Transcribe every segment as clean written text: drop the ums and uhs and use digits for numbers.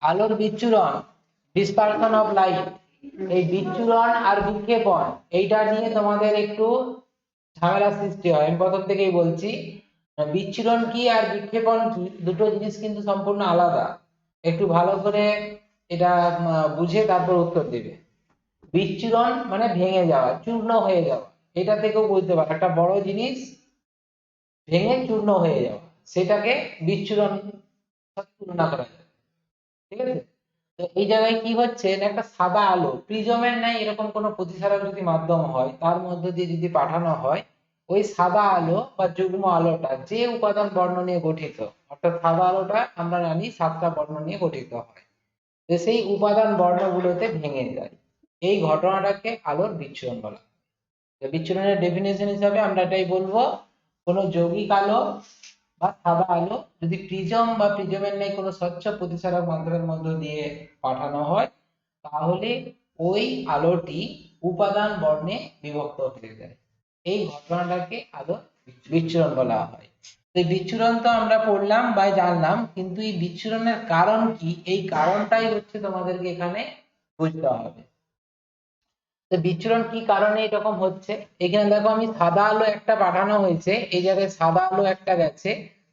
আলোর বিচ্ছুরণ, dispersion of light, এই বিচ্ছুরণ আর বিক্ষেপণ এইটা নিয়ে তোমাদের একটু ঝামেলা সৃষ্টি হয়। আমি প্রথম থেকেই বলছি, বিচ্ছুরণ কি আর বিক্ষেপণ কি দুটো জিনিস কিন্তু সম্পূর্ণ আলাদা। একটু ভালো করে এটা বুঝে তারপর উত্তর দিবে। বিচ্ছুরণ মানে ভেঙে যাওয়া, চূর্ণ হয়ে যাওয়া, এটা থেকেও বুঝতে পারো একটা বড় জিনিস ভেঙে চূর্ণ হয়ে যাওয়া, সেটাকে বিচ্ছুরণ তুলনা করা যায়। ঠিক আছে, তো এই জায়গায় কি হচ্ছে না, একটা সাদা আলো প্রিজমের নাই এরকম কোনো প্রতিসারক যদি মাধ্যম হয়, তার মধ্যে দিয়ে যদি পাঠানো হয়, ওই সাদা আলো বা যুগ্ম আলোটা যে উপাদান বর্ণ নিয়ে গঠিত, অর্থাৎ সাদা আলোটা আমরা জানি 7টা বর্ণ নিয়ে গঠিত হয়, তো সেই উপাদান বর্ণগুলোতে ভেঙে যায়, এই ঘটনাটাকে আলোর বিচ্ছুরণ বলা হয়। তো বিচ্ছুরণের ডেফিনেশন হিসাবে আমরা এটাই বলবো, কোনো যৌগিক আলো বা সাদা আলো যদি প্রিজম বা প্রিজমের ন্যায় কোনো স্বচ্ছ প্রতিসারক মাধ্যমের মধ্য দিয়ে পাঠানো হয়, তাহলে ওই আলোটি উপাদান বর্ণে বিভক্ত হয়ে যায়, এই ঘটনাটাকে আলো বিচ্ছুরণ বলা হয়। তো এই বিচ্ছুরণ তো আমরা পড়লাম বা জানলাম, কিন্তু এই বিচ্ছুরণের কারণ কি, এই কারণটাই হচ্ছে তোমাদেরকে এখানে বুঝতে হবে। তো বিচ্ছুরণ কি কারণে এরকম হচ্ছে, এখানে দেখো আমি সাদা আলো একটা পাঠানো হয়েছে, এই জায়গায় সাদা আলো একটা গেছে,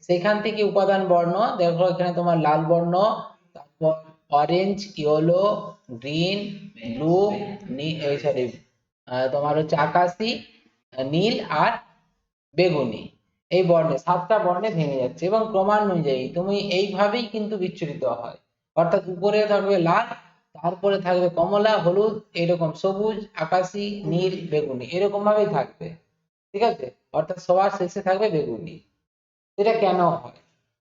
সেখান থেকে উপাদান বর্ণ দেখো এখানে তোমার লাল বর্ণ, তারপর orange, yellow, green, blue, sorry তোমার হচ্ছে আকাশি, নীল আর বেগুনি, এই বর্ণে 7টা বর্ণে ভেঙে যাচ্ছে এবং ক্রমানুযায়ী তুমি এইভাবেই কিন্তু বিচ্ছুরিত হয়। অর্থাৎ উপরে থাকবে লাল, তারপরে থাকবে কমলা, হলুদ, এরকম সবুজ, আকাশি, নীল, বেগুনি, এরকম ভাবেই থাকবে। ঠিক আছে, অর্থাৎ সবার শেষে থাকবে বেগুনি। এটা কেন হয়,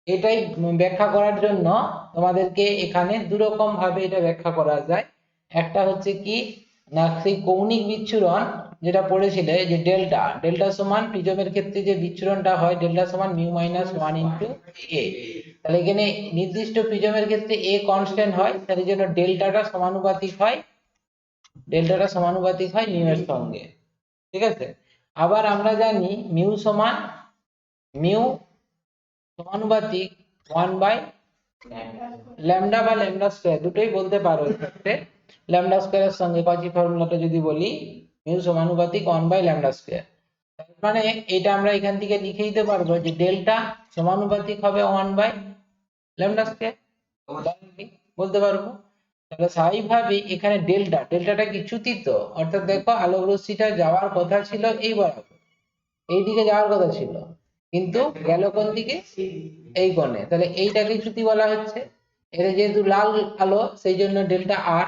এটাই ব্যাখ্যা করার জন্য তোমাদেরকে এখানে দুরকম ভাবে এটা ব্যাখ্যা করা যায়। একটা হচ্ছে কি না, সেই কৌণিক বিচ্ছুরণ যেটা পড়েছিলে যে ডেল্টা, ডেল্টা সমান প্রিজমের ক্ষেত্রে যে বিচ্ছুরণটা হয়, ডেল্টা সমান মিউ মাইনাস 1 ইন্টু এ। তাহলে এখানে নির্দিষ্ট প্রিজমের ক্ষেত্রে এ কনস্ট্যান্ট হয়, তার জন্য ডেল্টাটা সমানুপাতিক হয়, ডেল্টাটা সমানুপাতিক হয় মিউ এর সঙ্গে। ঠিক আছে, আবার আমরা জানি মিউ সমান মিউ সমানুপাতিক 1 বাই ল্যামডা বা ল্যামডা স্কয়ার, দুটোই বলতে পারো এক্ষেত্রে। ল্যামডা স্কয়ারের সঙ্গে কচি ফর্মুলাটা যদি বলি, মিউ সমানুপাতিক 1 বাই ল্যামডা স্কয়ার, মানে এটা আমরা এখান থেকে লিখে দিতে পারবো যে ডেল্টা সমানুপাতিক হবে 1 বাই ল্যামডা স্কয়ার, বলতে পারবো। তাহলে স্বাভাবিকভাবে এখানে ডেল্টাটা কি চ্যুতিত, অর্থাৎ দেখো আলোক রশ্মিটা যাওয়ার কথা ছিল এই বরাবর, এইদিকে যাওয়ার কথা ছিল, কিন্তু গেল কোন দিকে, এই কোণে, তাহলে এইটাকে চ্যুতি বলা হচ্ছে। এটা যেহেতু লাল আলো সেই জন্য ডেল্টা আর,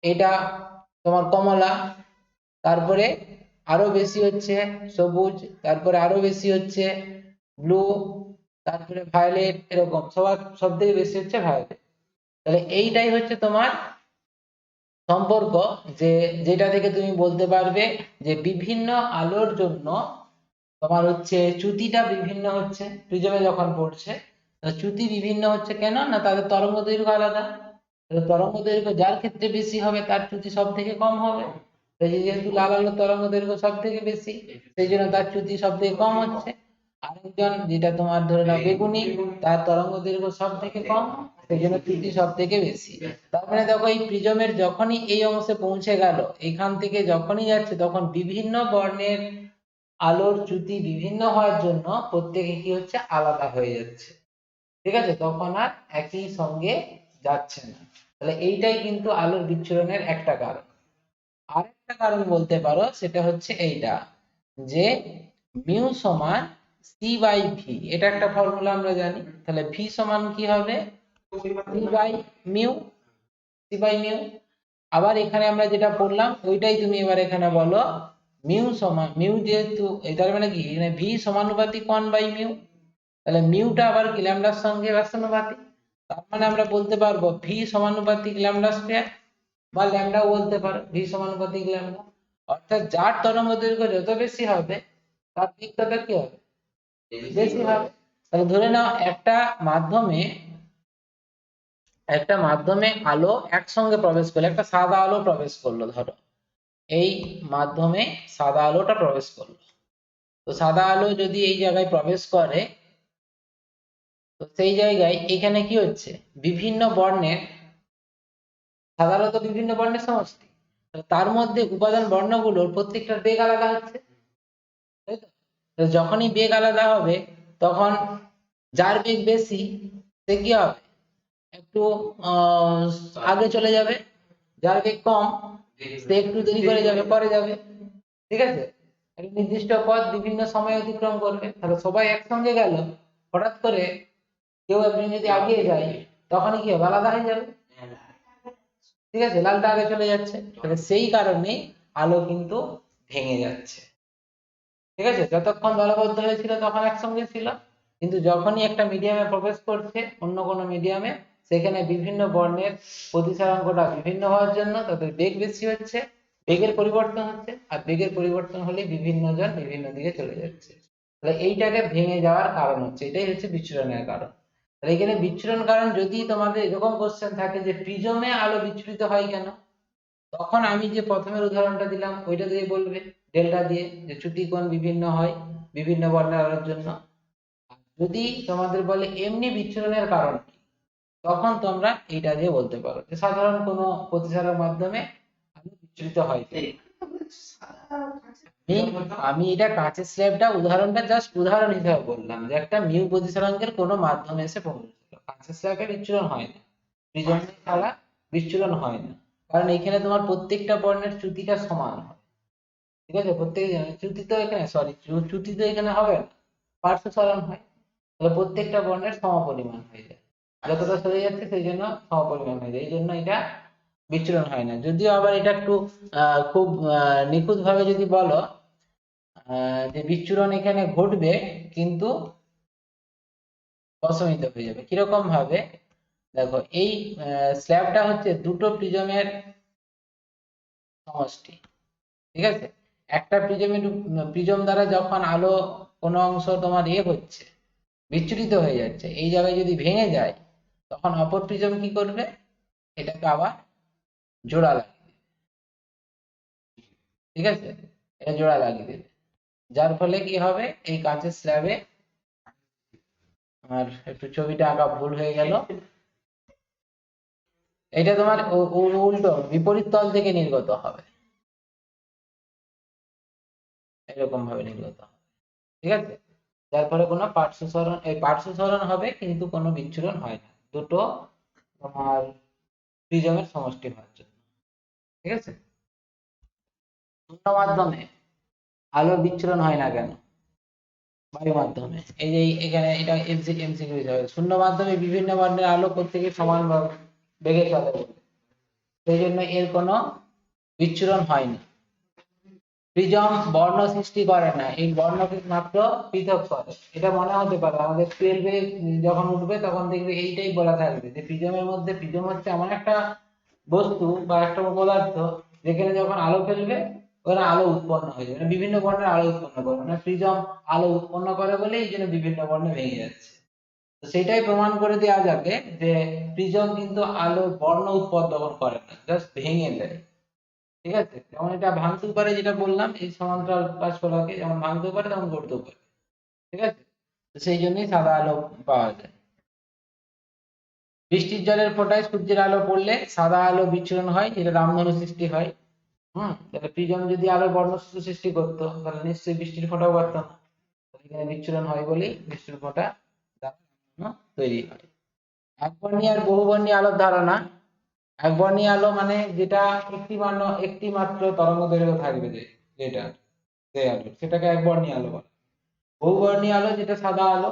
এটা তোমার কমলা, তারপরে আরো বেশি হচ্ছে সবুজ, তারপরে আরো বেশি হচ্ছে ব্লু, তারপরে ভায়োলেট, এরকম সবার সব থেকে বেশি হচ্ছে ভায়োলেট। তাহলে এইটাই হচ্ছে তোমার সম্পর্ক, যে যেটা থেকে তুমি বলতে পারবে যে বিভিন্ন আলোর জন্য তোমার হচ্ছে চ্যুতিটা বিভিন্ন হচ্ছে, প্রিজমে যখন পড়ছে চ্যুতি বিভিন্ন হচ্ছে, কেন না তাদের তরঙ্গ দৈর্ঘ্য আলাদা, তরঙ্গ দৈর্ঘ্য যার ক্ষেত্রে বেশি হবে তার চ্যুতি সব থেকে কম হবে। যেহেতু লাল আলোর তরঙ্গ দৈর্ঘ্য সব থেকে বেশি, সেই জন্য তার চ্যুতি সব থেকে কম হচ্ছে। আরেকজন যেটা তোমার ধরে নাও বেগুনি, তার তরঙ্গ দৈর্ঘ্য সব থেকে কম, সেই জন্য চ্যুতি সব থেকে বেশি। তার মানে দেখো এই প্রিজমের যখনই এই অংশে পৌঁছে গেল, এখান থেকে যখনই যাচ্ছে তখন বিভিন্ন বর্ণের আলোর চ্যুতি বিভিন্ন হওয়ার জন্য প্রত্যেকে কি হচ্ছে আলাদা হয়ে যাচ্ছে। ঠিক আছে, তখন আর একই সঙ্গে যাচ্ছে না। তাহলে এইটাই কিন্তু আলোর বিচ্ছুরণের একটা কারণ। আরেকটা কারণ বলতে পারো, সেটা হচ্ছে এইটা, যে মিউ সমান সি বাই ভি, এটা একটা ফর্মুলা আমরা জানি। তাহলে ভি সমান কি হবে, C by mu, C by mu. আবার এখানে আমরা যেটা পড়লাম ওইটাই তুমি এবার এখানে বলো, মিউ সমান মিউ, যেহেতু এটার মানে কি এখানে ভি সমানুপাতিক 1 বাই মিউ, তাহলে মিউটা আবার কি ল্যামডার সঙ্গে ব্যস্তানুপাতিক, তার মানে আমরা বলতে পারবো ভি সমানুপাতিক ল্যামডা স্কয়ার, বা ল্যামডাও বলতে পারো ভি সমানুপাতিক ল্যামডা। অর্থাৎ যার তরঙ্গ দৈর্ঘ্য যত বেশি হবে তার দিকটা কি হবে, বেশি হবে। তাহলে ধরে নাও একটা মাধ্যমে আলো একসঙ্গে প্রবেশ করলো, একটা সাদা আলো প্রবেশ করলো, ধরো এই মাধ্যমে সাদা আলোটা প্রবেশ করলো। তো সাদা আলো যদি এই জায়গায় প্রবেশ করে, তো সেই জায়গায় এখানে কি হচ্ছে, বিভিন্ন বর্ণের, সাধারণত বিভিন্ন বর্ণের সমষ্টি, তার মধ্যে উপাদান বর্ণগুলোর প্রত্যেকটার বেগ আলাদা হচ্ছে, তাই তো? তো যখনই বেগ আলাদা হবে তখন যার বেগ বেশি সে কি হবে, একটু আগে চলে যাবে, যার বেগ কম সে একটু দেরি করে যাবে, পরে যাবে, ঠিক আছে? একটা নির্দিষ্ট পথ বিভিন্ন সময় অতিক্রম করবে, তাহলে সবাই একসঙ্গে গেল, হঠাৎ করে কেউ একজন যদি এগিয়ে যায় তখনই কি হবে, আলাদা হয়ে যাবে, ঠিক আছে, লালটা আগে চলে যাচ্ছে, তাহলে সেই কারণে আলো কিন্তু ভেঙে যাচ্ছে, ঠিক আছে? যতক্ষণ দলবদ্ধ হয়েছিল তখন একসঙ্গে ছিল, কিন্তু যখনই একটা মিডিয়ামে প্রবেশ করছে, অন্য কোনো মিডিয়ামে, সেখানে বিভিন্ন বর্ণের প্রতিসরাঙ্কটা বিভিন্ন হওয়ার জন্য তাদের বেগ বেশি হচ্ছে, বেগের পরিবর্তন হচ্ছে, আর বেগের পরিবর্তন হলে বিভিন্ন জন বিভিন্ন দিকে চলে যাচ্ছে, তাহলে এইটাকে ভেঙে যাওয়ার কারণ হচ্ছে, এটাই হচ্ছে বিচ্ছুরণের কারণ। তাহলে এখানে বিচ্ছুরণ কারণ যদি তোমাদের এরকম কোশ্চেন থাকে যে প্রিজমে আলো বিচ্ছুরিত হয় কেন, তখন আমি যে প্রথমের উদাহরণটা দিলাম ওইটা দিয়ে বলবে, ডেল্টা দিয়ে, যে চ্যুতি কোণ বিভিন্ন হয় বিভিন্ন বর্ণের আলোর জন্য। আর যদি তোমাদের বলে এমনি বিচ্ছুরণের কারণ কি, তখন তোমরা এইটা দিয়ে বলতে পারো যে সাধারণ কোনো প্রতিসারের মাধ্যমে আলো বিচ্ছুরিত হয়। আমি এটা কাঁচের স্ল্যাবটা উদাহরণটা জাস্ট উদাহরণ হিসেবে বললাম, যে একটা মিউ প্রতিসরাঙ্কের কোনো মাধ্যমে এসে পৌঁছলো, কাঁচের স্ল্যাবে বিচ্ছুরণ হয় না, প্রিজম ছাড়া বিচ্ছুরণ হয় না, কারণ এখানে তোমার প্রত্যেকটা বর্ণের চ্যুতিটা সমান হয়, ঠিক আছে? প্রত্যেক চ্যুতি তো এখানে, সরি, চ্যুতি তো এখানে হবে না, পার্শ্ব সরণ হয়, তাহলে প্রত্যেকটা বর্ণের সমপরিমাণ হয়ে যায়, যতটা সরে যাচ্ছে সেই জন্য সমপরিমাণ হয়ে যায়, এই জন্য এটা বিচ্ছুরণ হয় না। যদিও আবার এটা একটু খুব নিখুঁত ভাবে যদি বলো যে বিচ্ছুরণ এখানে ঘটবে, কিন্তু অসীমিত হয়ে যাবে। কিরকম ভাবে, দেখো এই স্ল্যাবটা হচ্ছে দুটো প্রিজমের সমষ্টি, ঠিক আছে? একটা প্রিজম দ্বারা যখন আলো কোনো অংশ তোমার হচ্ছে, বিচ্ছুরিত হয়ে যাচ্ছে, এই জায়গায় যদি ভেঙে যায়, তখন অপর প্রিজম কি করবে, এটাকে আবার জোড়া লাগিয়ে দেবে, ঠিক আছে? এটা জোড়া লাগিয়ে দেবে, যার ফলে কি হবে, এই কাঁচের স্ল্যাবে, আমার একটু ছবিটা আঁকা ভুল হয়ে গেল, এটা তোমার উল্টো বিপরীত তল থেকে নির্গত হবে, এরকম ভাবে নির্গত হবে, ঠিক আছে? যার ফলে কোনো পার্শ্ব সরণ হবে কিন্তু কোনো বিচ্ছুরণ হয় না, দুটো তোমার প্রিজমের সমষ্টি হওয়ার জন্য, ঠিক আছে? শূন্য মাধ্যমে আলোর বিচ্ছুরণ হয় না কেন, বায়ু মাধ্যমে, এই যে এখানে এটা এমসিকিউ হিসাবে, শূন্য মাধ্যমে বিভিন্ন বর্ণের আলো প্রত্যেকে সমান বেগে চলে, সেই জন্য এর কোনো বিচ্ছুরণ হয় না। প্রিজম বর্ণ সৃষ্টি করে না, এই বর্ণকে মাত্র পৃথক করে, এটা মনে হতে পারে আমাদের 12 এ যখন উঠবে তখন দেখবে এইটাই বলা থাকবে যে প্রিজমের মধ্যে, প্রিজম হচ্ছে এমন একটা বস্তু বা একটা পদার্থ যেখানে যখন আলো ফেলবে ওখানে আলো উৎপন্ন হয়ে যাবে, বিভিন্ন বর্ণের আলো উৎপন্ন করে, মানে প্রিজম আলো উৎপন্ন করে বলে এই জন্য বিভিন্ন বর্ণে ভেঙে যাচ্ছে। তো সেটাই প্রমাণ করে দেওয়া যাবে যে প্রিজম কিন্তু আলো বর্ণ উৎপাদন করে না, জাস্ট ভেঙে দেয়, ঠিক আছে? যেমন এটা ভাঙতেও পারে, যেটা বললাম এই সমান্তরাল পাঁচফলকে যেমন ভাঙতেও পারে তেমন গড়তেও পারে, ঠিক আছে? তো সেই জন্যই সাদা আলো পাওয়া যায়। বৃষ্টির জলের ফোঁটায় সূর্যের আলো পড়লে সাদা আলো বিচ্ছুরণ হয়, যেটা রামধনু সৃষ্টি হয়। তাহলে প্রিজম যদি আলোর বর্ণসূত্র সৃষ্টি করতো তাহলে নিশ্চয়ই বৃষ্টির ফোঁটাও পারতো না, এখানে বিচ্ছুরণ হয় বলেই বৃষ্টির ফোঁটা তৈরি হয়। একবর্ণী আর বহুবর্ণী আলোর ধারণা। একবর্ণী আলো মানে যেটা একটি মাত্র তরঙ্গ দৈর্ঘ্য থাকবে, যেটা যে আলো সেটাকে একবর্ণী আলো বলে। বহুবর্ণী আলো যেটা সাদা আলো,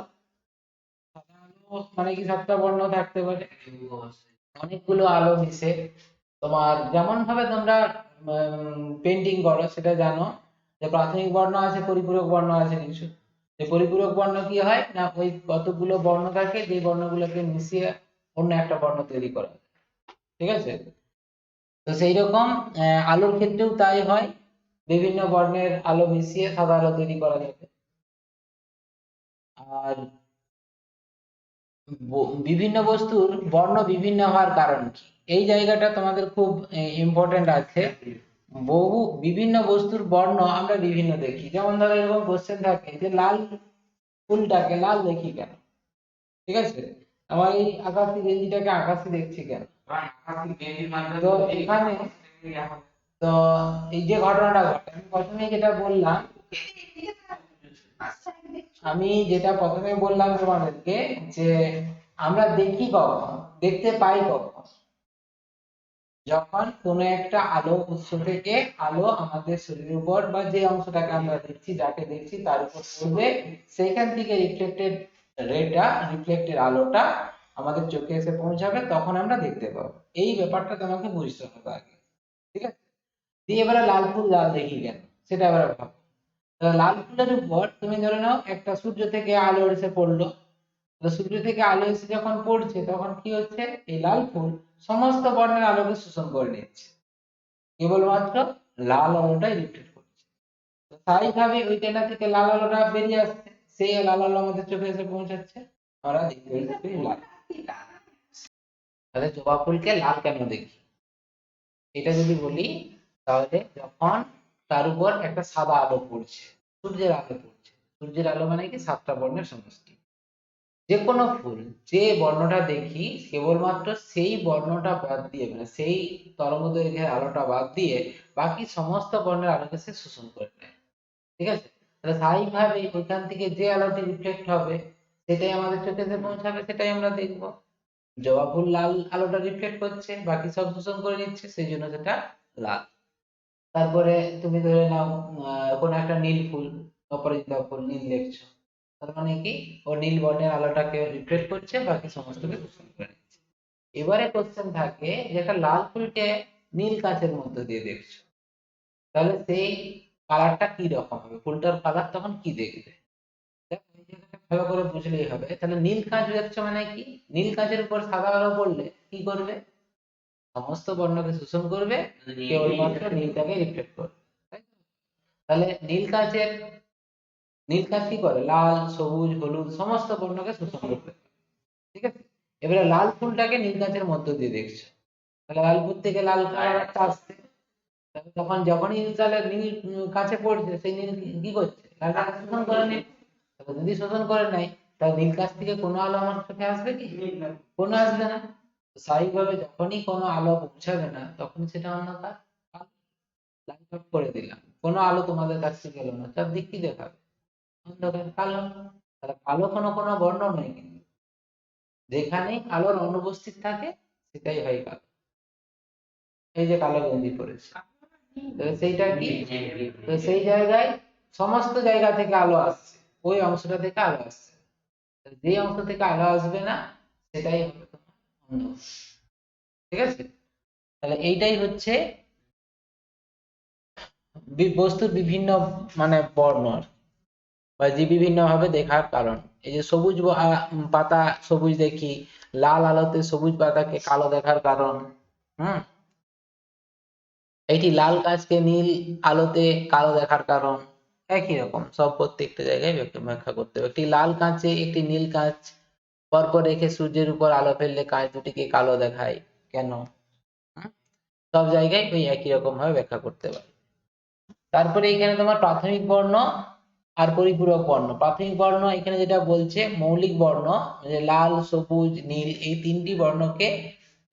সাদা আলো মানে কি 7টা বর্ণ থাকতে পারে, অনেকগুলো আলো মিশে, তোমার যেমন ভাবে তোমরা পেন্টিং করো সেটা জানো, যে প্রাথমিক বর্ণ আছে, পরিপূরক বর্ণ আছে কিছু, যে পরিপূরক বর্ণ কি হয় না, ওই কতগুলো বর্ণ থাকে যে বর্ণগুলোকে মিশিয়ে অন্য একটা বর্ণ তৈরি করা, ঠিক আছে? তো সেই রকম আলোর ক্ষেত্রেও তাই হয়, বিভিন্ন বর্ণের আলো মিশিয়ে সাদা আলো তৈরি করা যাবে। আর বিভিন্ন বস্তুর বর্ণ বিভিন্ন হওয়ার কারণ কি, এই জায়গাটা তোমাদের খুব ইম্পর্টেন্ট আছে। বিভিন্ন বস্তুর বর্ণ আমরা বিভিন্ন দেখি, যেমন ধরো এরকম কোশ্চেন থাকে যে লাল ফুলটাকে লাল দেখি কেন, ঠিক আছে, আমার এই আকাশি গেঞ্জিটাকে আকাশি দেখছি কেন? তো এখানে তো এই যে ঘটনাটা ঘটে, আমি প্রথমে যেটা বললাম, আমি যেটা প্রথমে বললাম তোমাদেরকে, যে আমরা দেখি কখন, দেখতে পাই কখন, যখন কোনো একটা আলো উৎস থেকে আলো আমাদের শরীরের উপর বা যে অংশটাকে আমরা দেখছি, যাকে দেখছি তার উপর পড়বে, সেখান থেকে রিফ্লেক্টেড রেটা, রিফ্লেক্টেড আলোটা আমাদের চোখে এসে পৌঁছাবে, তখন আমরা দেখতে পাবো। এই ব্যাপারটা তোমাকে বুঝতে হবে আগে, ঠিক আছে? দিয়ে এবারে লাল ফুল লাল দেখি কেন, সেটা এবারে ভাবো। লাল ফুলের উপর তুমি ধরে নাও একটা সূর্য থেকে আলো এসে পড়লো, তো সূর্য থেকে আলো এসে যখন পড়ছে তখন কি হচ্ছে, এই লাল ফুল সমস্ত বর্ণের আলোকে শোষণ করে নিচ্ছে, কেবলমাত্র লাল আলোটাই রিফ্লেক্ট করছে। তো স্বাভাবিকভাবে ওই টেনা থেকে লাল আলোটা বেরিয়ে আসছে, সেই লাল আলো আমাদের চোখে এসে পৌঁছাচ্ছে, আমরা দেখতে পাচ্ছি লাল। তাহলে জবা ফুলকে লাল কেন দেখি, এটা যদি বলি, তাহলে যখন তার উপর একটা সাদা আলো পড়ছে, সূর্যের আলো পড়ছে, সূর্যের আলো মানে কি, সাতটা বর্ণের সমষ্টি। যে কোনো ফুল যে বর্ণটা দেখি, কেবলমাত্র সেই বর্ণটা বাদ দিয়ে, মানে সেই তরঙ্গ দৈর্ঘ্যের আলোটা বাদ দিয়ে বাকি সমস্ত বর্ণের আলোকে সে শোষণ করে নেয়, ঠিক আছে? তাহলে স্বাভাবিকভাবে ওইখান থেকে যে আলোটি রিফ্লেক্ট হবে, সেটাই আমাদের চোখে এসে পৌঁছাবে, সেটাই আমরা দেখবো। জবা ফুল লাল আলোটা রিফ্লেক্ট করছে, বাকি সব শোষণ করে নিচ্ছে, সেই জন্য সেটা লাল। তারপরে তুমি ধরে নাও কোনো একটা নীল ফুল, অপরাজিতা ফুল নীল দেখছো, তার মানে কি, ও নীল বর্ণের আলোটাকে রিফ্লেক্ট করছে, বাকি সমস্তকে শোষণ করে নিচ্ছে। এবারে কোশ্চেন থাকে যে একটা লাল ফুলকে নীল কাঁচের মধ্যে দিয়ে দেখছো, তাহলে সেই কালারটা কি রকম হবে, ফুলটার কালার তখন কি দেখবে? দেখো, এই জায়গাটা ভালো করে বুঝলেই হবে। তাহলে নীল কাঁচ দেখছো মানে কি, নীল কাঁচের উপর সাদা আলো পড়লে কি করবে, সমস্ত বর্ণকে শোষণ করবে, কেবলমাত্র নীলটাকে রিফ্লেক্ট করবে, তাই তো? তাহলে নীল কাঁচ কি করে, লাল সবুজ হলুদ সমস্ত বর্ণকে শোষণ করবে, ঠিক আছে? এবারে লাল ফুলটাকে নীল কাঁচের মধ্য দিয়ে দেখছো, তাহলে লাল ফুল থেকে লাল কালারটা আসছে, তাহলে তখন যখনই তাহলে নীল কাঁচে পড়ছে, সেই নীল কি করছে, লালটাকে শোষণ করে নেয়। তাহলে যদি শোষণ করে নেয়, তাহলে নীল কাঁচ থেকে কোনো আলো আমার চোখে আসবে কি, কোনো আসবে না। স্বাভাবিকভাবে যখনই কোনো আলো পৌঁছাবে না, তখন সেটা অন্ধকার, লাইট অফ করে দিলাম, কোনো আলো তোমাদের কাছ থেকে এলো না, চারদিক কি দেখাবে, অন্ধকার কালো। তাহলে কালো কোনো কোনো বর্ণ নয়, কিন্তু যেখানে আলোর অনুপস্থিত থাকে সেটাই হয় কালো। এই যে কালো গেঞ্জি পরেছে, তাহলে সেইটা কি, তো সেই জায়গায় সমস্ত জায়গা থেকে আলো আসছে, ওই অংশটা থেকে আলো আসছে, যে অংশ থেকে আলো আসবে না, সেটাই হবে তোমার অন্ধকার, ঠিক আছে? তাহলে এইটাই হচ্ছে বস্তুর বিভিন্ন মানে বর্ণ বা যে বিভিন্ন ভাবে দেখার কারণ। এই যে সবুজ পাতা সবুজ দেখি, লাল আলোতে সবুজ পাতাকে কালো দেখার কারণ। হুম, এইটি লাল কাঁচকে নীল আলোতে কালো দেখার কারণ। একই রকম সব প্রত্যেকটা জায়গায় ব্যাখ্যা করতে হবে। একটি লাল কাঁচে একটি নীল কাঁচ পরপর রেখে সূর্যের উপর আলো ফেললে কাঁচ দুটিকে কালো দেখায় কেন? হুম, সব জায়গায় ওই একই রকম ভাবে ব্যাখ্যা করতে পারে। তারপরে এখানে তোমার প্রাথমিক বর্ণ আর পরিপূরক বর্ণ। প্রাথমিক বর্ণ এখানে যেটা বলছে, মৌলিক বর্ণ যে লাল সবুজ নীল, এই তিনটি বর্ণকে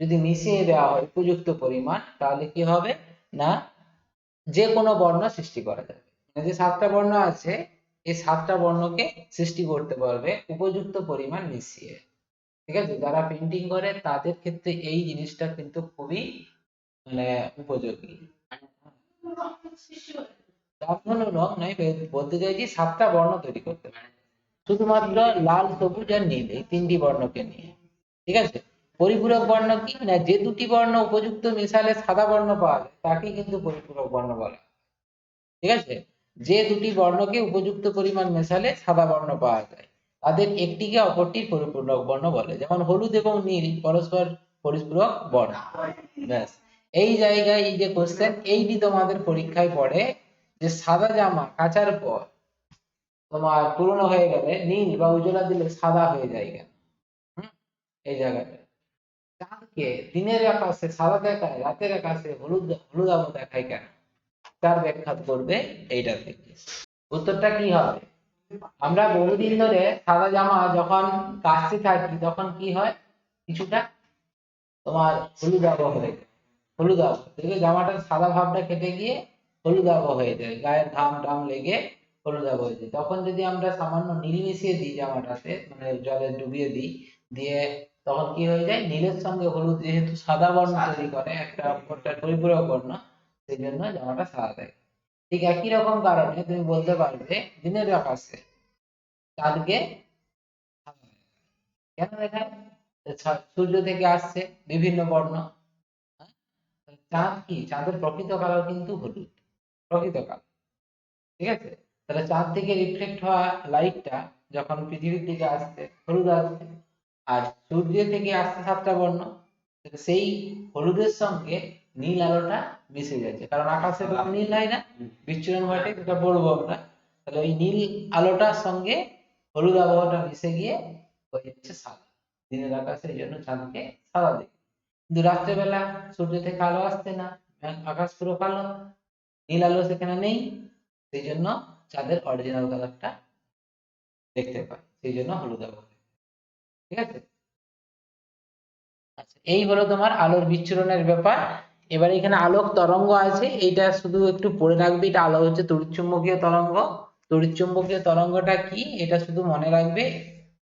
যদি মিশিয়ে দেওয়া হয় উপযুক্ত পরিমাণ, তাহলে কি হবে না, যে কোনো বর্ণ সৃষ্টি করা যাবে। মানে যে সাতটা বর্ণ আছে, এই সাতটা বর্ণকে সৃষ্টি করতে পারবে উপযুক্ত পরিমাণ মিশিয়ে, ঠিক আছে? যারা পেন্টিং করে তাদের ক্ষেত্রে এই জিনিসটা কিন্তু খুবই মানে উপযোগী। কোনো রং নয়, বলতে চাইছি সাতটা বর্ণ তৈরি করতে পারে শুধুমাত্র লাল সবুজ আর নীল, এই তিনটি বর্ণকে নিয়ে, ঠিক আছে? পরিপূরক বর্ণ কি না, যে দুটি বর্ণ উপযুক্ত মেশালে সাদা বর্ণ পাওয়া যায় তাকে কিন্তু পরিপূরক বর্ণ বলা হয়, ঠিক আছে? যে দুটি বর্ণকে উপযুক্ত পরিমাণ মেশালে সাদা বর্ণ পাওয়া যায়, তাদের একটিকে অপরটির পরিপূরক বর্ণ বলে। যেমন হলুদ এবং নীল পরস্পর পরিপূরক বর্ণ। ব্যাস, এই জায়গায় এই যে কোশ্চেন, এইটি তোমাদের পরীক্ষায় পড়ে, যে সাদা জামা কাচার পর তোমার পুরনো হয়ে গেলে নীল বা উজ্জ্বলা দিলে সাদা হয়ে যায় কেন? হুম, এই জায়গাটা চাঁদকে দিনের আকাশে সাদা দেখায়, রাতের আকাশে হলুদ হলুদ আলো দেখায় কেন? তার ব্যাখ্যা করবে এইটা থেকে। উত্তরটা কি হবে? আমরা বহুদিন ধরে সাদা জামা যখন কাচতে থাকি তখন কি হয়, কিছুটা তোমার হলুদ আবহ হয়ে যায়, হলুদ আবহ দেখবে জামাটার সাদা ভাবটা কেটে গিয়ে হলুদ আবহ হয়ে যায়, গায়ের ঘাম টাম লেগে হলুদ আবহ হয়ে যায়। তখন যদি আমরা সামান্য নীল মিশিয়ে দিই জামাটাতে, মানে জলে ডুবিয়ে দিই, দিয়ে তখন কি হয়ে যায়, নীলের সঙ্গে হলুদ যেহেতু সাদা বর্ণ তৈরি করে, একটা পরিপূরক বর্ণ, সেই জন্য জামাটা সাদা থাকে। ঠিক একই রকম কারণে তুমি বলতে পারবে দিনের আকাশে চাঁদকে সাদা দেখায়। কেন দেখায়? সূর্য থেকে আসছে বিভিন্ন বর্ণ। হ্যাঁ? চাঁদ কি, চাঁদের প্রকৃত কালার কিন্তু হলুদ, প্রকৃত কালার। ঠিক আছে, তাহলে চাঁদ থেকে রিফ্লেক্ট হওয়া লাইটটা যখন পৃথিবীর দিকে আসছে হলুদ আসছে, আর সূর্য থেকে আসছে সাতটা বর্ণ, সেই হলুদের সঙ্গে নীল আলোটা মিশে যাচ্ছে, কারণ আকাশের রং নীল হয় না, বিচ্ছুরণ ঘটে, যেটা বলবো আমরা। তাহলে ওই নীল আলোটার সঙ্গে হলুদ আবহাওয়াটা মিশে গিয়ে হয়ে যাচ্ছে সাদা। দিনের আকাশে এই জন্য চাঁদকে সাদা দেখি। কিন্তু রাত্রেবেলা সূর্য থেকে আলো আসছে না, আকাশ পুরো কালো, নীল আলো সেখানে নেই, সেই জন্য চাঁদের অরিজিনাল কালারটা দেখতে পাই, সেই জন্য হলুদ আবহাওয়া। ঠিক আছে, আচ্ছা এই হলো তোমার আলোর বিচ্ছুরণের ব্যাপার। এবার এখানে আলোক তরঙ্গ আছে, এইটা শুধু একটু পড়ে রাখবে, এটা আলো হচ্ছে তড়িৎচুম্বকীয় তরঙ্গ। তড়িৎচুম্বকীয় তরঙ্গটা কি এটা শুধু মনে রাখবে,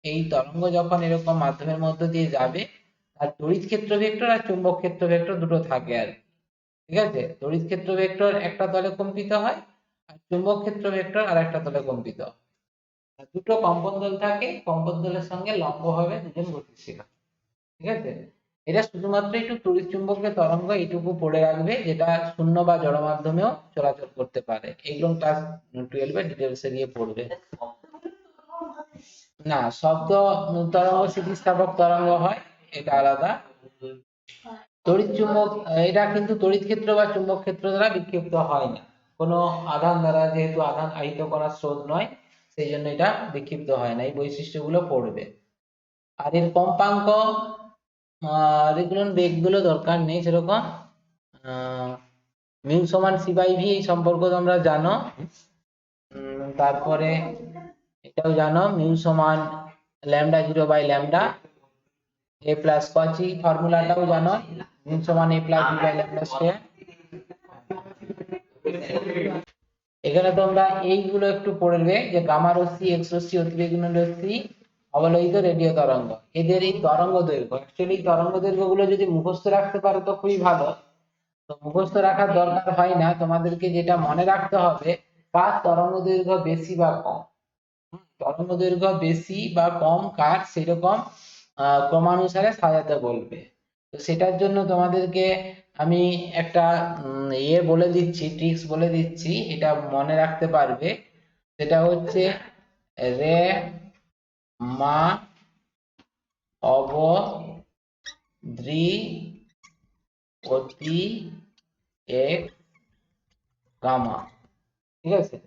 এই তরঙ্গ যখন এরকম মাধ্যমের মধ্য দিয়ে যাবে, আর তড়িৎ ক্ষেত্র ভেক্টর আর চুম্বক ক্ষেত্র ভেক্টর দুটো থাকে আর কি। ঠিক আছে, তড়িৎ ক্ষেত্র ভেক্টর একটা তলে কম্পিত হয়, আর চুম্বক ক্ষেত্র ভেক্টর আর একটা তলে কম্পিত হয়। আর দুটো কম্পন দল থাকে, কম্পন দলের সঙ্গে লম্বভাবে দুজন গতিশীল হয়। ঠিক আছে, এটা শুধুমাত্র একটু তড়িৎ চুম্বকীয় তরঙ্গ এইটুকু পড়ে রাখবে, যেটা শূন্য বা জড় মাধ্যমেও চলাচল করতে পারে। এগুলো ক্লাস 12 এর ডিটেলসে গিয়ে পড়বে। না, শব্দ তরঙ্গ স্থিতিস্থাপক তরঙ্গ হয়, এটা আলাদা। তড়িৎ চুম্বক এটা কিন্তু তড়িৎ ক্ষেত্র বা চুম্বক ক্ষেত্র দ্বারা বিক্ষিপ্ত হয় না, কোনো আধান দ্বারা, যেহেতু আধান আহিত করার স্রোত নয়, সেই জন্য এটা বিক্ষিপ্ত হয় না। এই বৈশিষ্ট্যগুলো পড়বে। আর এর কম্পাঙ্ক, দেখুন বেগগুলো দরকার নেই সেরকম। মিউ সমান সি বাই ভি, এই সম্পর্ক তোমরা জানো। তারপরে এটাও জানো মিউ সমান lambda 0 by lambda, A plus Cauchy ফর্মুলাটাও জানো, মিউ সমান A plus B by lambda square. এখানে তোমরা এইগুলো একটু পড়বে, যে গামা রশ্মি, এক্স রশ্মি, অতিবেগুনি রশ্মি, অবলোহিত রেডিও তরঙ্গ, এদের এই তরঙ্গ দৈর্ঘ্য, অ্যাকচুয়ালি তরঙ্গ দৈর্ঘ্য গুলো যদি মুখস্থ রাখতে পারো তো খুবই ভালো। তো মুখস্থ রাখার দরকার হয় না, তোমাদেরকে যেটা মনে রাখতে হবে, কার তরঙ্গ দৈর্ঘ্য বেশি বা কম। তরঙ্গ দৈর্ঘ্য বেশি বা কম কার, সেরকম ক্রমানুসারে সাজাতে বলবে। তো সেটার জন্য তোমাদেরকে আমি একটা বলে দিচ্ছি, ট্রিক্স বলে দিচ্ছি, এটা মনে রাখতে পারবে। সেটা হচ্ছে রে মা অব দ্রি অতি এক গামা। ঠিক আছে,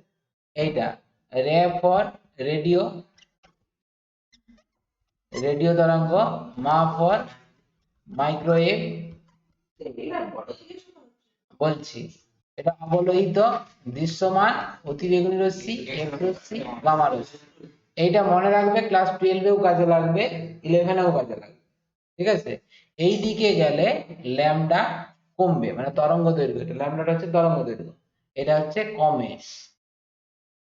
এইটা রে ফর রেডিও, রেডিও তরঙ্গ, মা ফর মাইক্রোওয়েভ। বলছি, এটা অবলোহিত, দৃশ্যমান, অতিবেগুনি রশ্মি, এক্স রশ্মি, গামা রশ্মি। এইটা মনে রাখবে, ক্লাস 12 এও কাজে লাগবে, 11 এও কাজে লাগবে। ঠিক আছে, এই দিকে গেলে ল্যামডা কমবে, মানে তরঙ্গ দৈর্ঘ্য, এটা ল্যামডাটা হচ্ছে তরঙ্গ দৈর্ঘ্য, এটা হচ্ছে কমে,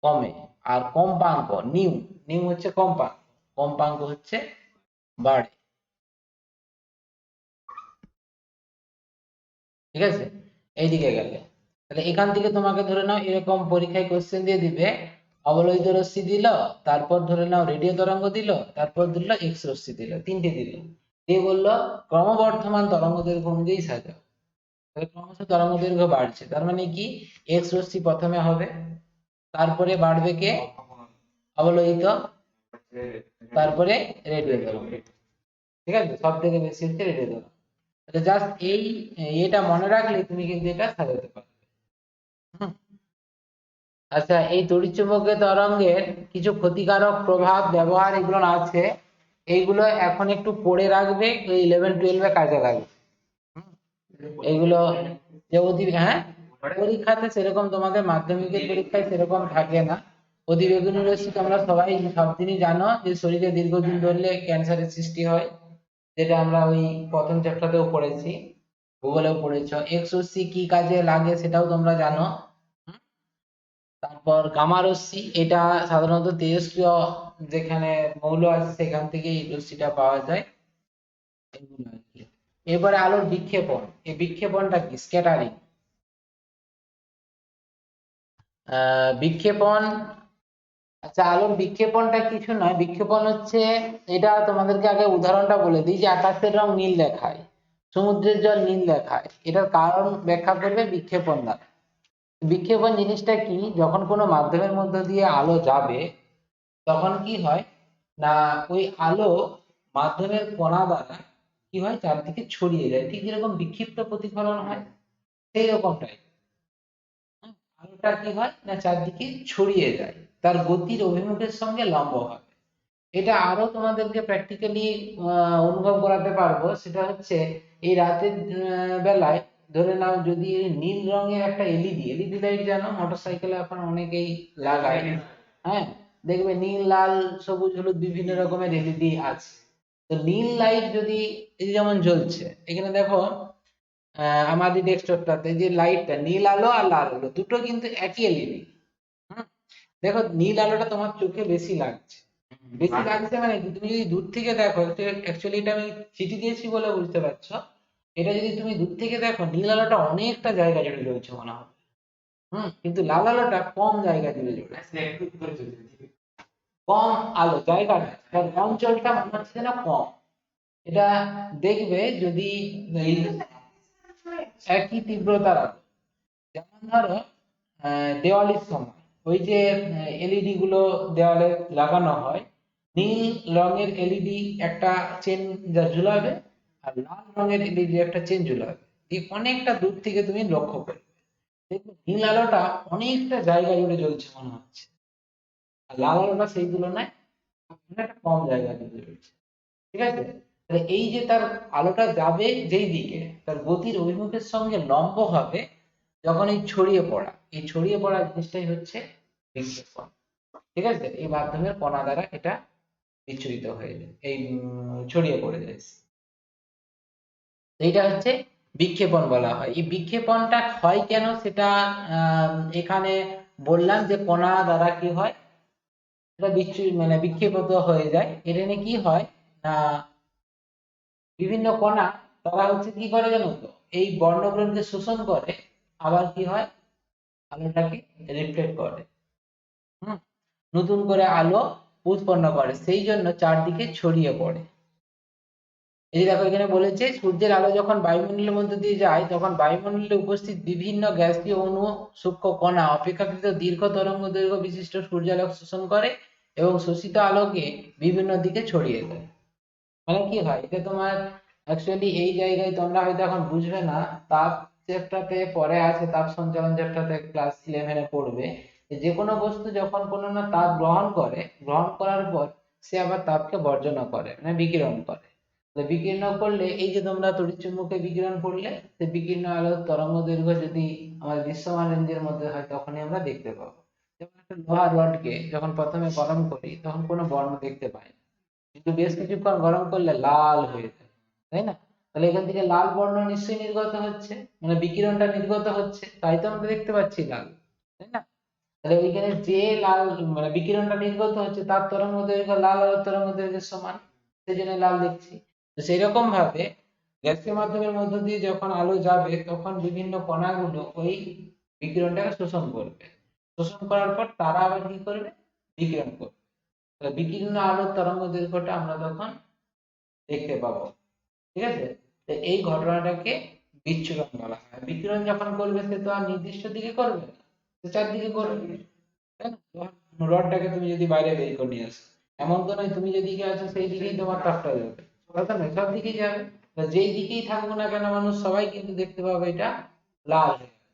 কমে। আর কম্পাঙ্ক নিউ, নিউ হচ্ছে কম্পাঙ্ক, কম্পাঙ্ক হচ্ছে বাড়ে। ঠিক আছে, এইদিকে গেলে তাহলে এখান থেকে তোমাকে ধরে নাও এরকম পরীক্ষায় কোশ্চেন দিয়ে দিবে, অবলোহিত রশ্মি দিল, তারপর ধরে নাও রেডিও তরঙ্গ দিল, তারপর দিল এক্স রশ্মি দিল, তিনটে দিল, দিয়ে বললো ক্রমবর্ধমান তরঙ্গ দৈর্ঘ্য অনুযায়ী সাজাও। তাহলে ক্রমশ তরঙ্গ দৈর্ঘ্য বাড়ছে, তার মানে কি এক্স রশ্মি প্রথমে হবে, তারপরে বাড়বে কে, অবলোহিত, তারপরে রেডিও তরঙ্গ। ঠিক আছে, সব থেকে বেশি হচ্ছে রেডিও তরঙ্গ। জাস্ট এই এটা মনে রাখলে তুমি কিন্তু এটা সাজাতে পারবে। আচ্ছা, এই তড়িৎচুম্বকীয় তরঙ্গের কিছু ক্ষতিকারক প্রভাব, ব্যবহার এগুলো আছে, এইগুলো এখন একটু পড়ে রাখবে, ওই 11-12 এ কাজে লাগবে। এইগুলো যে হ্যাঁ, পরীক্ষাতে সেরকম তোমাদের মাধ্যমিকের পরীক্ষায় সেরকম থাকে না, অতিবেগুনি রশ্মি তোমরা সবাই সব দিনই জানো যে শরীরে দীর্ঘদিন ধরলে ক্যান্সারের সৃষ্টি হয়, যেটা আমরা ওই প্রথম চ্যাপ্টারতেও পড়েছি, ভূগোলেও পড়েছ। এক্স রশ্মি কি কাজে লাগে সেটাও তোমরা জানো। তারপর গামা রশ্মি, এটা সাধারণত তেজস্ক্রিয় যেখানে মৌল আছে সেখান থেকে এই রশ্মিটা পাওয়া যায়, এগুলো আর কি। এবারে আলোর বিক্ষেপণ, এই বিক্ষেপণটা কি? স্ক্যাটারিং। বিক্ষেপণ, আচ্ছা আলোর বিক্ষেপণটা কিছু নয়, বিক্ষেপণ হচ্ছে, এটা তোমাদেরকে আগে উদাহরণটা বলে দিই, যে আকাশের রং নীল দেখায়, সমুদ্রের জল নীল দেখায়, এটার কারণ ব্যাখ্যা করবে বিক্ষেপণ দ্বারা। বিক্ষেপণ জিনিসটা কি? যখন কোনো মাধ্যমের মধ্য দিয়ে আলো যাবে তখন কি হয় না, ওই আলো মাধ্যমের কণা দ্বারা কি হয়, চারদিকে ছড়িয়ে যায়, ঠিক যেরকম বিক্ষিপ্ত প্রতিফলন হয় সেই রকমটাই। আলোটা কি হয় না, চারদিকে ছড়িয়ে যায়, তার গতির অভিমুখের সঙ্গে লম্ব হয়। এটা আরো তোমাদেরকে প্র্যাকটিক্যালি অনুভব করাতে পারবো, সেটা হচ্ছে এই রাতের বেলায় ধরে নাও যদি নীল রঙের একটা এলইডি লাইট, জানো মোটরসাইকেলে এখন অনেকেই লাগায়, হ্যাঁ, দেখবে নীল লাল সবুজ হলুদ বিভিন্ন রকমের এলইডি আছে। তো নীল লাইট যদি, এই যেমন জ্বলছে এখানে দেখো, আমাদের ডেস্কটপটাতে যে লাইটটা, নীল আলো আর লাল আলো দুটো কিন্তু একই এলইডি। দেখো নীল আলোটা তোমার চোখে বেশি লাগছে, বেশি লাগছে মানে কি, তুমি যদি দূর থেকে দেখো, অ্যাকচুয়ালি এটা আমি চিঠি দিয়েছি বলে বুঝতে পারছো, এটা যদি তুমি দূর থেকে দেখো নীল আলোটা অনেকটা জায়গা জুড়ে জ্বলছে মনে হবে, কিন্তু লাল আলোটা কম জায়গা জুড়ে জ্বলছে, কম আলো জায়গাটা, তার অঞ্চলটা মনে হচ্ছে না কম। এটা দেখবে যদি এই একই তীব্রতার আলো, যেমন ধরো দেওয়ালির সময় ওই যে এলইডি গুলো দেওয়ালে লাগানো হয়, নীল রঙের এলইডি একটা চেন যা ঝুলাবে, আর লাল রঙের এলইডি একটা চেন ঝুলাবে, এই অনেকটা দূর থেকে তুমি লক্ষ্য করবে, দেখবে নীল আলোটা অনেকটা জায়গা জুড়ে জ্বলছে মনে হচ্ছে, আর লাল আলোটা সেই তুলনায় অনেকটা কম জায়গা জুড়ে জ্বলছে। ঠিক আছে, তাহলে এই যে তার আলোটা যাবে যেই দিকে, তার গতির অভিমুখের সঙ্গে লম্ব হবে, যখন এই ছড়িয়ে পড়া, এই ছড়িয়ে পড়া জিনিসটাই হচ্ছে বিক্ষেপণ। ঠিক আছে, এই মাধ্যমের কণা দ্বারা এটা বিচ্ছুরিত হয়ে যায়, এই ছড়িয়ে পড়ে যায়, এইটা হচ্ছে বিক্ষেপণ বলা হয়। এই বিক্ষেপণটা হয় কেন সেটা এখানে বললাম, যে কণা দ্বারা কি হয়, এটা মানে বিক্ষেপিত হয়ে যায়। এটা নিয়ে কি হয় না, বিভিন্ন কণা তারা হচ্ছে কি করে জানো তো, এই বর্ণগ্রহণকে শোষণ করে, আবার কি হয়, আলোটাকে রিফ্লেক্ট করে, হুম, নতুন করে আলো উৎপন্ন করে, সেই জন্য চারদিকে ছড়িয়ে পড়ে। এই দেখো এখানে বলেছে, সূর্যের আলো যখন বায়ুমণ্ডলের মধ্যে দিয়ে যায়, তখন বায়ুমণ্ডলে উপস্থিত বিভিন্ন গ্যাসীয় অণু, সূক্ষ্ম কণা অপেক্ষাকৃত দীর্ঘ তরঙ্গ দৈর্ঘ্য বিশিষ্ট সূর্যালোক শোষণ করে এবং শোষিত আলোকে বিভিন্ন দিকে ছড়িয়ে দেয়। মানে কি হয়, এটা তোমার অ্যাকচুয়ালি এই জায়গায় তোমরা হয়তো এখন বুঝবে না, তাপ চ্যাপ্টারতে পরে আছে, তাপ সঞ্চালন চ্যাপ্টারতে ক্লাস 11 এ পড়বে, যে কোনো বস্তু যখন কোনো না তাপ গ্রহণ করে, গ্রহণ করার পর সে আবার তাপকে বর্জন করে, মানে বিকিরণ করে। তো বিকীর্ণ করলে, এই যে তোমরা তড়িৎচুম্বকে বিকিরণ করলে, সে বিকীর্ণ আলোর তরঙ্গ দৈর্ঘ্য যদি আমাদের দৃশ্যমান রেঞ্জের মধ্যে হয়, তখনই আমরা দেখতে পাবো। যেমন একটা লোহার রডকে যখন প্রথমে গরম করি, তখন কোনো বর্ণ দেখতে পাই না, কিন্তু বেশ কিছুক্ষণ গরম করলে লাল হয়ে যায়, তাই না? তাহলে এখান থেকে লাল বর্ণ নিশ্চয়ই নির্গত হচ্ছে, মানে বিকিরণটা নির্গত হচ্ছে, তাই তো আমরা দেখতে পাচ্ছি লাল, তাই না? তাহলে ওইখানে যে লাল, মানে বিকিরণটা নির্গত হচ্ছে, তার তরঙ্গ দৈর্ঘ্য লাল আলোর তরঙ্গ দৈর্ঘ্যের সমান, সেই জন্য লাল দেখছি। তো সেই রকম ভাবে গ্যাসীয় মাধ্যমের মধ্য দিয়ে যখন আলো যাবে, তখন বিভিন্ন কণাগুলো ওই বিকিরণটাকে শোষণ করবে, শোষণ করার পর তারা আবার কি করবে, বিকিরণ করবে। তাহলে বিকিরণ আলোর তরঙ্গ দৈর্ঘ্যটা আমরা তখন দেখতে পাবো। ঠিক আছে, তো এই ঘটনাটাকে বিচ্ছুরণ বলা হয়। বিকিরণ যখন করবে, সে তো আর নির্দিষ্ট দিকে করবে না, সে চারদিকে করবে, তাই না? রডটাকে তুমি যদি বাইরে বের করে নিয়ে আসো, এমন তো নয় তুমি যেদিকে আছো সেই দিকেই তোমার তাপটা যাবে, কথা নয়, সব দিকেই যাবে। তো যেই দিকেই থাকুক না কেন মানুষ, সবাই কিন্তু দেখতে পাবে এটা লাল হয়ে আছে।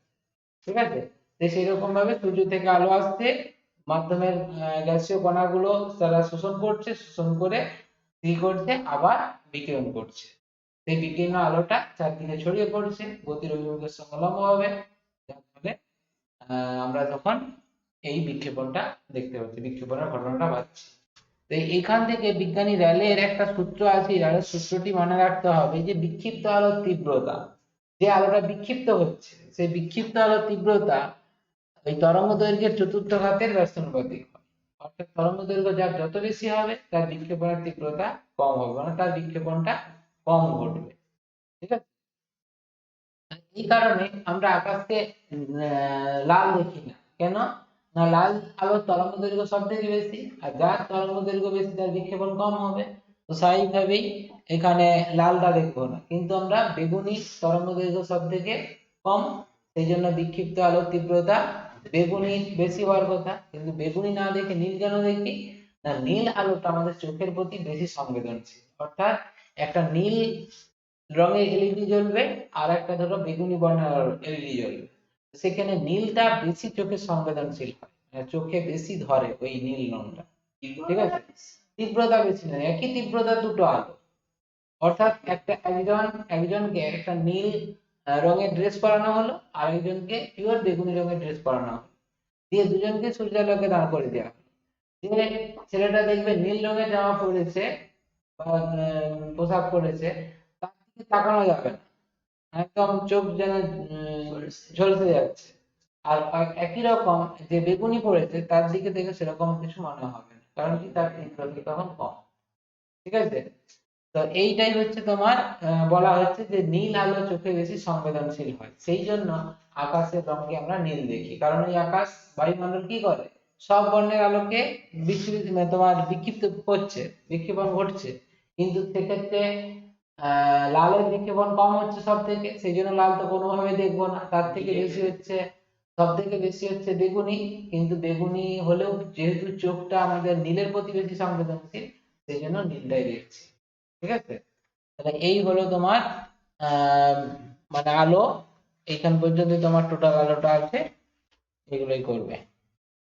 ঠিক আছে, তো সেই রকম ভাবে সূর্য থেকে আলো আসছে, মাধ্যমের গ্যাসীয় কণাগুলো তারা শোষণ করছে, শোষণ করে কি করছে, আবার বিকিরণ করছে, সেই বিকিরণ আলোটা চারদিকে ছড়িয়ে পড়ছে, গতির অভিমুখের সঙ্গে লম্ব হবে, যার ফলে আমরা যখন এই বিক্ষেপণটা দেখতে পাচ্ছি, বিক্ষেপণের ঘটনাটা পাচ্ছি। তো এইখান থেকে বিজ্ঞানী র্যালের একটা সূত্র আছে, র্যালের সূত্রটি মনে রাখতে হবে যে বিক্ষিপ্ত আলোর তীব্রতা, যে আলোটা বিক্ষিপ্ত হচ্ছে সেই বিক্ষিপ্ত আলোর তীব্রতা ওই তরঙ্গ দৈর্ঘ্যের চতুর্থ ঘাতের ব্যস্তানুপাতিক হয়। অর্থাৎ তরঙ্গ দৈর্ঘ্য যার যত বেশি হবে তার বিক্ষেপণের তীব্রতা কম হবে, মানে তার বিক্ষেপণটা কম ঘটবে। ঠিক আছে, এই কারণে আমরা আকাশকে লাল দেখি না। কেন না, লাল আলোর তরঙ্গ দৈর্ঘ্য সব থেকে বেশি, আর যার তরঙ্গ দৈর্ঘ্য বেশি তার বিক্ষেপণ কম হবে। তো স্বাভাবিকভাবেই এখানে লালটা দেখবো না, কিন্তু আমরা বেগুনি তরঙ্গ দৈর্ঘ্য সব থেকে কম, সেই জন্য বিক্ষিপ্ত আলোর তীব্রতা বেগুনি বেশি হওয়ার কথা, কিন্তু বেগুনি না দেখে নীল কেন দেখি না, নীল আলোটা আমাদের চোখের প্রতি বেশি সংবেদনশীল। অর্থাৎ একটা নীল রঙের এলইডি জ্বলবে আর একটা ধরো বেগুনি বর্ণের এলইডি জ্বলবে, সেখানে নীলটা বেশি চোখে সংবেদনশীল হয়, মানে চোখে বেশি ধরে ওই নীল রংটা। ঠিক আছে, তীব্রতা বেশি নয়, একই তীব্রতা দুটো আলো। অর্থাৎ একজনকে একটা নীল রঙের ড্রেস পরানো হলো, আর একজনকে পিওর বেগুনি রঙের ড্রেস পরানো হলো, দিয়ে দুজনকে সূর্যালোকে দাঁড় করে দেওয়া হলো। যে ছেলেটা দেখবে নীল রঙের জামা পরেছে বা পোশাক পরেছে, তার দিকে তাকানো যাবে না, একদম চোখ যেন ঝলসে যাচ্ছে। আর একই রকম যে বেগুনি পড়েছে তার দিকে দেখে সেরকম কিছু মনে হবে না, কারণ কি তার তীব্রতা তখন কম। ঠিক আছে, তো এইটাই হচ্ছে তোমার বলা হচ্ছে যে নীল আলো চোখে বেশি সংবেদনশীল হয়, সেই জন্য আকাশের রঙকে আমরা নীল দেখি। কারণ এই আকাশ বায়ুমণ্ডল কি করে, সব বর্ণের আলোকে তোমার বিক্ষিপ্ত করছে, বিক্ষেপণ ঘটছে, কিন্তু সেক্ষেত্রে লালের বিক্ষেপণ কম হচ্ছে সব থেকে, সেই জন্য লাল তো কোনোভাবে দেখবো না, তার থেকে বেশি হচ্ছে, সব থেকে বেশি হচ্ছে বেগুনি। কিন্তু বেগুনি হলেও যেহেতু চোখটা আমাদের নীলের প্রতি বেশি সংবেদনশীল, সেই জন্য নীলটাই দেখছি। ঠিক আছে, তাহলে এই হলো তোমার আহ মানে আলো, এইখান পর্যন্ত তোমার টোটাল আলোটা আছে, এগুলোই করবে।